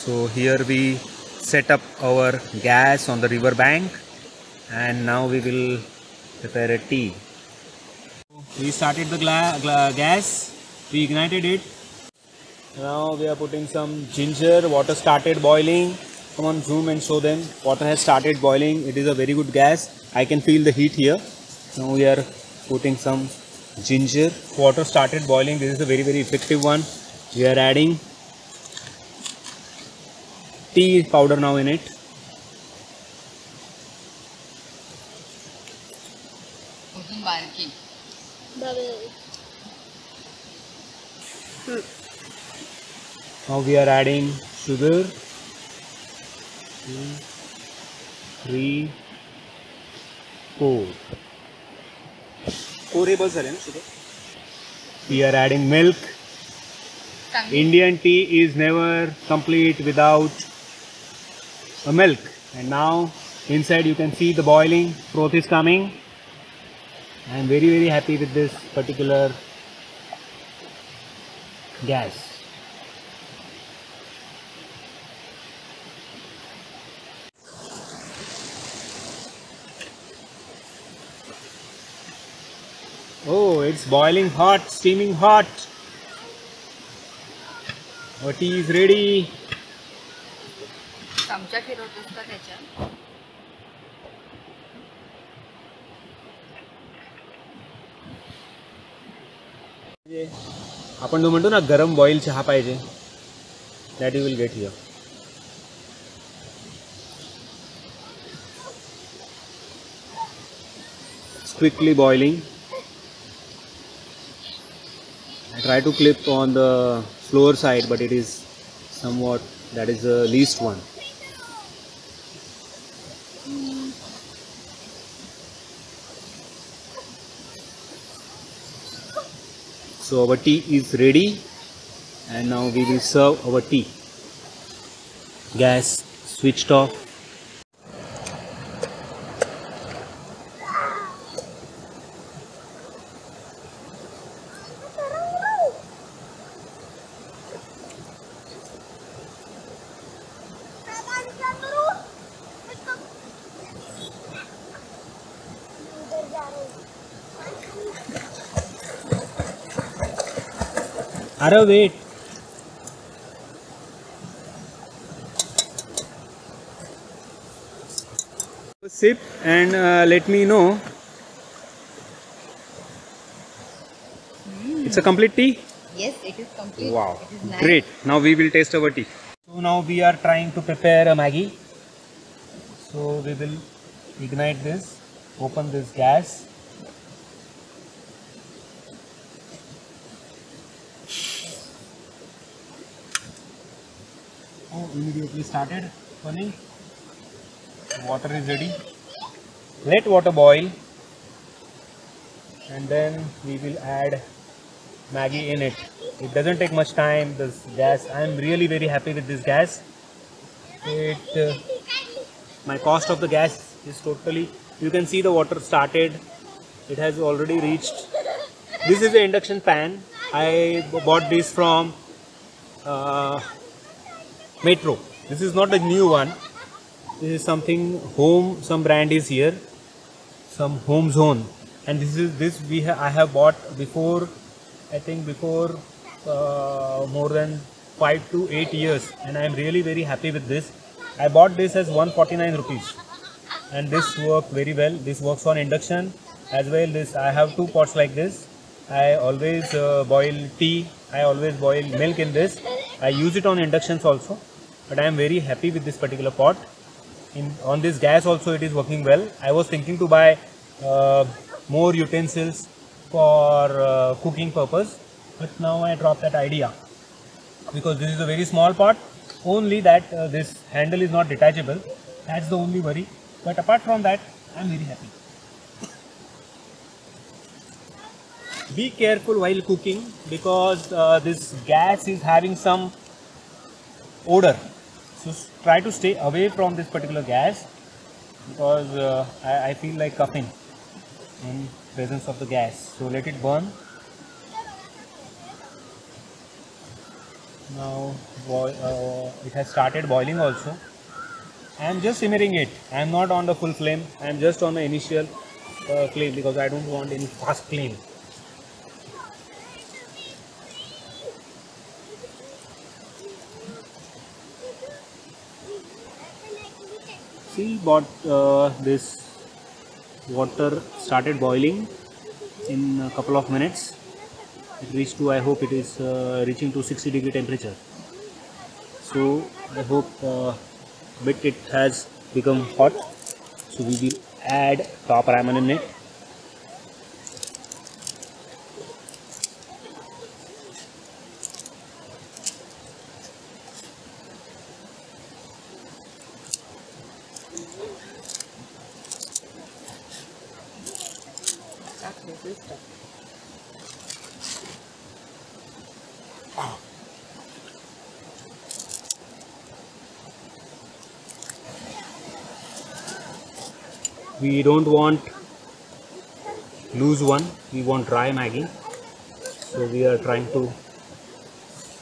So here we set up our gas on the river bank, and now we will prepare a tea. We started the gas, we ignited it. Now we are putting some ginger. Water started boiling. Come on, zoom and show them. Water has started boiling. It is a very good gas. I can feel the heat here. Now we are putting some ginger. Water started boiling. This is a very effective one. We are adding tea powder now in it. Now we are adding sugar. 2, 3, 4. We are adding milk. Indian tea is never complete without a milk. And now inside you can see the boiling, froth is coming. I am very happy with this particular gas. Oh, it's boiling hot, steaming hot. Our tea is ready. आपण जो म्हणतो ना गरम boil चहा पाहिजे, that you will get here. It's quickly boiling. I try to clip on the slower side, but it is somewhat, that is the least one. So our tea is ready, and now we will serve our tea. Gas switched off. Arrow, wait. Sip and let me know. It's a complete tea? Yes, it is complete. Wow, it is nice. Great. Now we will taste our tea. So now we are trying to prepare a Maggi. So we will ignite this, open this gas. Immediately started burning. Water is ready. Let water boil, and then we will add Maggi in it. It doesn't take much time. This gas, I am really very happy with this gas. My cost of the gas is totally, you can see the water started. It has already reached. This is the induction pan. I bought this from Metro. This is not a new one. This is something home. Some brand is here. Some home zone, and I have bought before. I think before more than 5 to 8 years, and I am really very happy with this. I bought this as 149 rupees, and this works very well. This works on induction as well. I have 2 pots like this. I always boil tea. I always boil milk in this. I use it on inductions also, but I am very happy with this particular pot. On this gas also it is working well. I was thinking to buy more utensils for cooking purpose, but now I dropped that idea because this is a very small pot. Only that this handle is not detachable. That's the only worry. But apart from that, I am very happy. Be careful while cooking because this gas is having some odor. So try to stay away from this particular gas because I feel like coughing in presence of the gas. So let it burn. Now it has started boiling also. I am just simmering it. I am not on the full flame. I am just on the initial flame because I don't want any fast flame. See, but this water started boiling in a couple of minutes. It reached to, I hope it is reaching to 60-degree temperature. So I hope bit it has become hot. So we will add top ramen in it. We don't want loose one, we want dry Maggi. So we are trying to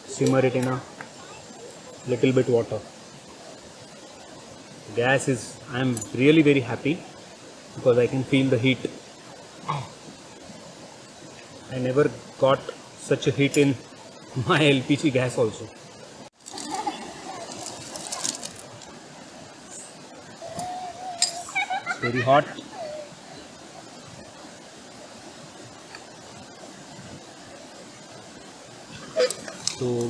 simmer it in a little bit water. Gas is, I am really very happy because I can feel the heat. I never got such a heat in my LPG gas also. It's very hot. So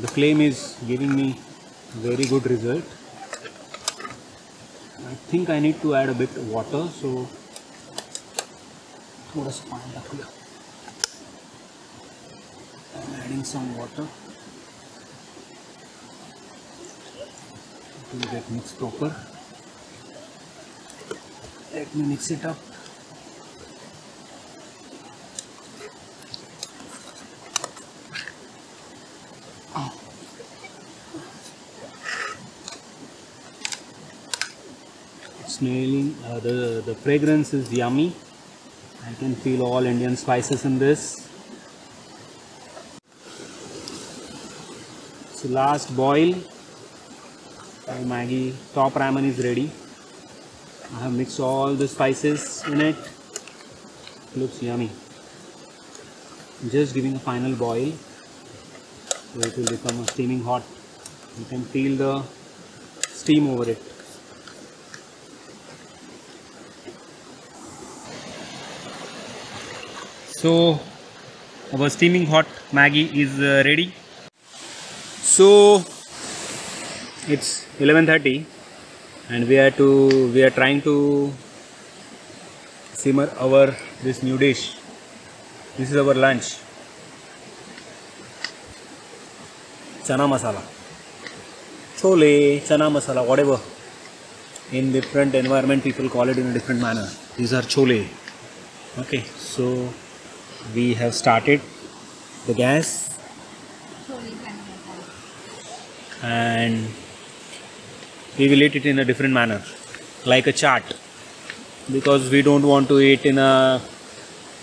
the flame is giving me very good result. I think I need to add a bit of water, so थोड़ा सा पानी रख लिया. I'm adding some water. It will get mixed proper. Let me mix it up. Smelling the fragrance is yummy. I can feel all Indian spices in this. So last boil. My Maggi top ramen is ready. I have mixed all the spices in it. Looks yummy. Just giving a final boil. So it will become steaming hot. You can feel the steam over it. So our steaming hot Maggi is ready. So it's 11:30 and we are trying to simmer our this new dish. This is our lunch. Chana masala, chole, chana masala, whatever. In different environment people call it in a different manner. These are chole. Okay, so we have started the gas and we will eat it in a different manner, like a chaat, because we don't want to eat in a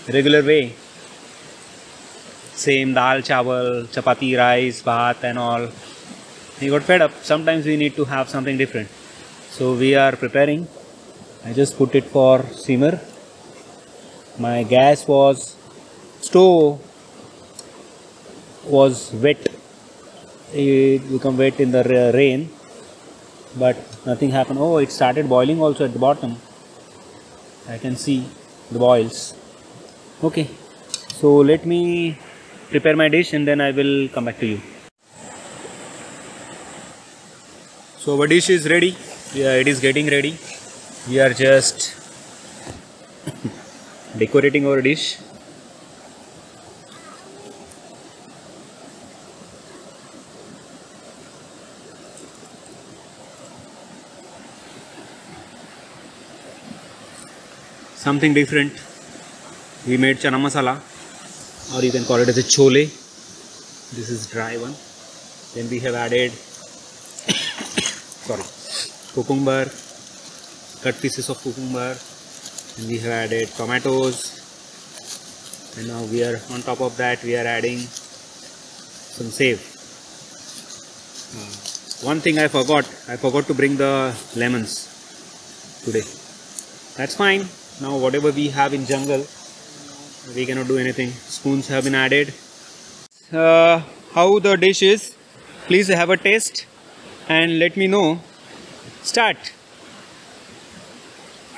regular way. Same dal, chawal, chapati, rice, bhat and all. We got fed up. Sometimes we need to have something different. So we are preparing. I just put it for simmer. My stove was wet. It became wet in the rain, but nothing happened. Oh, it started boiling also at the bottom. I can see the boils. Okay, so let me prepare my dish and then I will come back to you. So our dish is ready. Yeah, it is getting ready. We are just decorating our dish. Something different. We made chana masala, or you can call it as a chole. This is dry one. Then we have added cucumber, cut pieces of cucumber, and we have added tomatoes, and now we are on top of that we are adding some save. One thing I forgot to bring the lemons today. That's fine. Now whatever we have in jungle, we cannot do anything. Spoons have been added. How the dish is? Please have a taste and let me know. Start.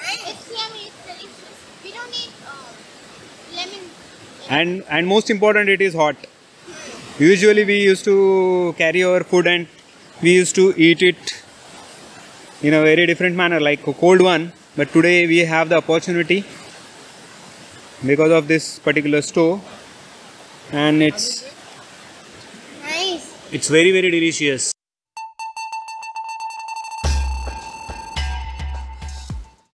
It's yummy, it's delicious. We don't need lemon. And most important, it is hot. Usually we used to carry our food and we used to eat it in a very different manner, like a cold one. But today we have the opportunity because of this particular stove, and Nice. it's very, very delicious.